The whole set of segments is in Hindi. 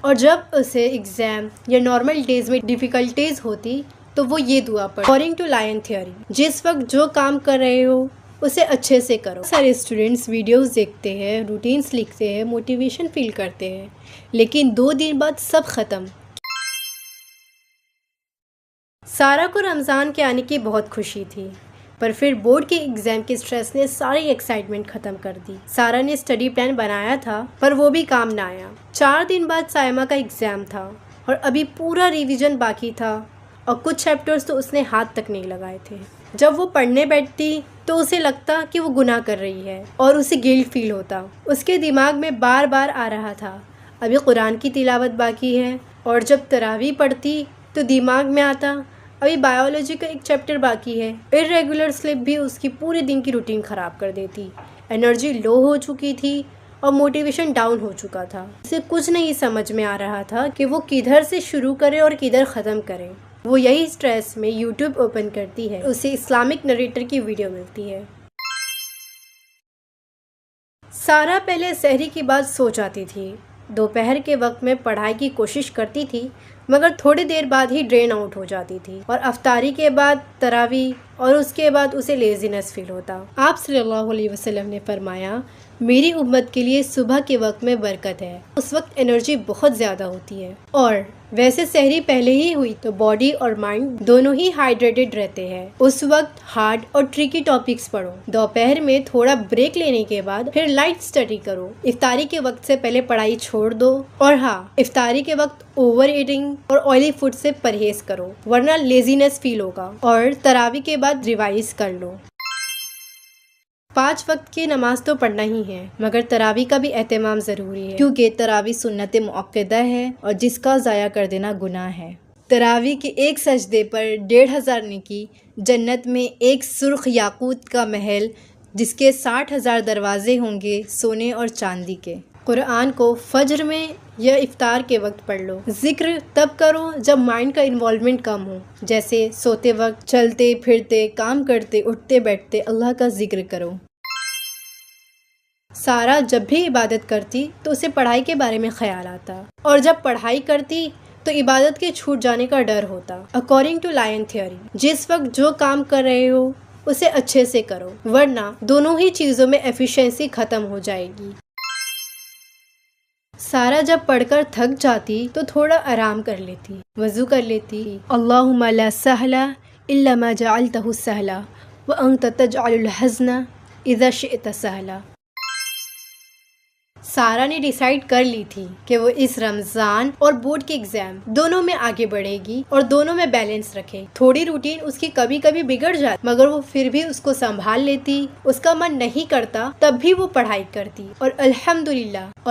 और जब उसे एग्ज़ाम या नॉर्मल डेज में डिफ़िकल्टीज होती तो वो ये दुआ पढ़, अकॉर्डिंग टू लायन थ्योरी, जिस वक्त जो काम कर रहे हो उसे अच्छे से करो। सारे स्टूडेंट्स वीडियोस देखते हैं, रूटीन्स लिखते हैं, मोटिवेशन फील करते हैं, लेकिन 2 दिन बाद सब ख़त्म। सारा को रमज़ान के आने की बहुत खुशी थी, पर फिर बोर्ड के एग्ज़ाम के स्ट्रेस ने सारी एक्साइटमेंट ख़त्म कर दी। सारा ने स्टडी प्लान बनाया था, पर वो भी काम ना आया। 4 दिन बाद साइमा का एग्ज़ाम था और अभी पूरा रिवीजन बाकी था और कुछ चैप्टर्स तो उसने हाथ तक नहीं लगाए थे। जब वो पढ़ने बैठती तो उसे लगता कि वो गुनाह कर रही है और उसे गिल्ट फील होता। उसके दिमाग में बार बार आ रहा था अभी कुरान की तिलावत बाकी है, और जब तरावी पढ़ती तो दिमाग में आता अभी बायोलॉजी का एक चैप्टर बाकी है। इरेगुलर स्लीप भी उसकी पूरे दिन की रूटीन ख़राब कर देती। एनर्जी लो हो चुकी थी और मोटिवेशन डाउन हो चुका था। उसे कुछ नहीं समझ में आ रहा था कि वो किधर से शुरू करे और किधर ख़त्म करे। वो यही स्ट्रेस में यूट्यूब ओपन करती है, उसे इस्लामिक नरेटर की वीडियो मिलती है। सारा पहले सहरी की बात सो जाती थी। दोपहर के वक्त में पढ़ाई की कोशिश करती थी, मगर थोड़ी देर बाद ही ड्रेन आउट हो जाती थी और अफ्तारी के बाद तरावी और उसके बाद उसे लेजीनेस फील होता। आप सल्लल्लाहु अलैहि वसल्लम ने फरमाया, मेरी उम्मत के लिए सुबह के वक्त में बरकत है। उस वक्त एनर्जी बहुत ज़्यादा होती है और वैसे सहरी पहले ही हुई तो बॉडी और माइंड दोनों ही हाइड्रेटेड रहते हैं। उस वक्त हार्ड और ट्रिकी टॉपिक्स पढ़ो। दोपहर में थोड़ा ब्रेक लेने के बाद फिर लाइट स्टडी करो। इफ्तारी के वक्त से पहले पढ़ाई छोड़ दो, और हाँ, इफ्तारी के वक्त ओवर ईटिंग और ऑयली फूड से परहेज करो, वरना लेजीनेस फील होगा। और तरावी के बाद रिवाइज कर लो। 5 वक्त की नमाज तो पढ़ना ही है, मगर तरावी का भी एहतमाम ज़रूरी है, क्योंकि तरावी सुन्नत मुअक्कदा है और जिसका ज़ाया कर देना गुनाह है। तरावी के एक सजदे पर 1500 नेकी, जन्नत में एक सुर्ख याकूत का महल जिसके 60,000 दरवाजे होंगे सोने और चांदी के। कुरान को फज्र में या इफ्तार के वक्त पढ़ लो। जिक्र तब करो जब माइंड का इन्वॉल्वमेंट कम हो, जैसे सोते वक्त, चलते फिरते, काम करते, उठते बैठते अल्लाह का जिक्र करो। सारा जब भी इबादत करती तो उसे पढ़ाई के बारे में ख्याल आता, और जब पढ़ाई करती तो इबादत के छूट जाने का डर होता। अकॉर्डिंग टू लायन थ्योरी, जिस वक्त जो काम कर रहे हो उसे अच्छे से करो, वरना दोनों ही चीज़ों में एफिशिएंसी ख़त्म हो जाएगी। सारा जब पढ़कर थक जाती तो थोड़ा आराम कर लेती, वज़ू कर लेती। अल्लाहुम्मा ला सहला इल्ला मा जअलतहु सहला व अंत तजअलुल हज़्न इज़ा शिअत सहला। सारा ने डिसाइड कर ली थी कि वो इस रमज़ान और बोर्ड के एग्ज़ाम दोनों में आगे बढ़ेगी और दोनों में बैलेंस रखे। थोड़ी रूटीन उसकी कभी कभी बिगड़ जाती, मगर वो फिर भी उसको संभाल लेती। उसका मन नहीं करता तब भी वो पढ़ाई करती, और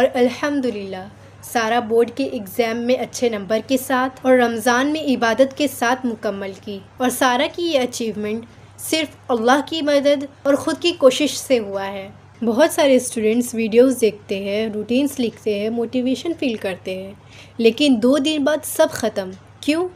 अल्हम्दुलिल्लाह सारा बोर्ड के एग्ज़ाम में अच्छे नंबर के साथ और रमज़ान में इबादत के साथ मुकम्मल की। और सारा की ये अचीवमेंट सिर्फ अल्लाह की मदद और ख़ुद की कोशिश से हुआ है। बहुत सारे स्टूडेंट्स वीडियोस देखते हैं, रूटीन्स लिखते हैं, मोटिवेशन फील करते हैं, लेकिन 2 दिन बाद सब ख़त्म। क्यों?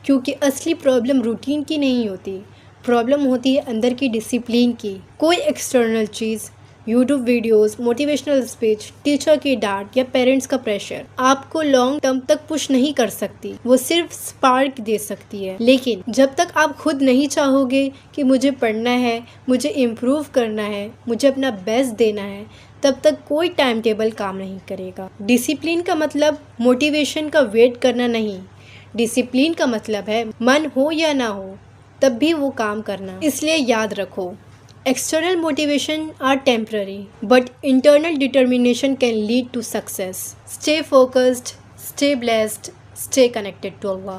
क्योंकि असली प्रॉब्लम रूटीन की नहीं होती, प्रॉब्लम होती है अंदर की डिसिप्लिन की। कोई एक्सटर्नल चीज़, YouTube videos, motivational speech, teacher की डांट या पेरेंट्स का प्रेशर आपको लॉन्ग टर्म तक पुश नहीं कर सकती। वो सिर्फ स्पार्क दे सकती है, लेकिन जब तक आप खुद नहीं चाहोगे कि मुझे पढ़ना है, मुझे इम्प्रूव करना है, मुझे अपना बेस्ट देना है, तब तक कोई टाइम टेबल काम नहीं करेगा। डिसिप्लिन का मतलब मोटिवेशन का वेट करना नहीं, डिसिप्लिन का मतलब है मन हो या ना हो तब भी वो काम करना। इसलिए याद रखो, external motivation are temporary, but internal determination can lead to success. Stay focused, stay blessed, stay connected to Allah.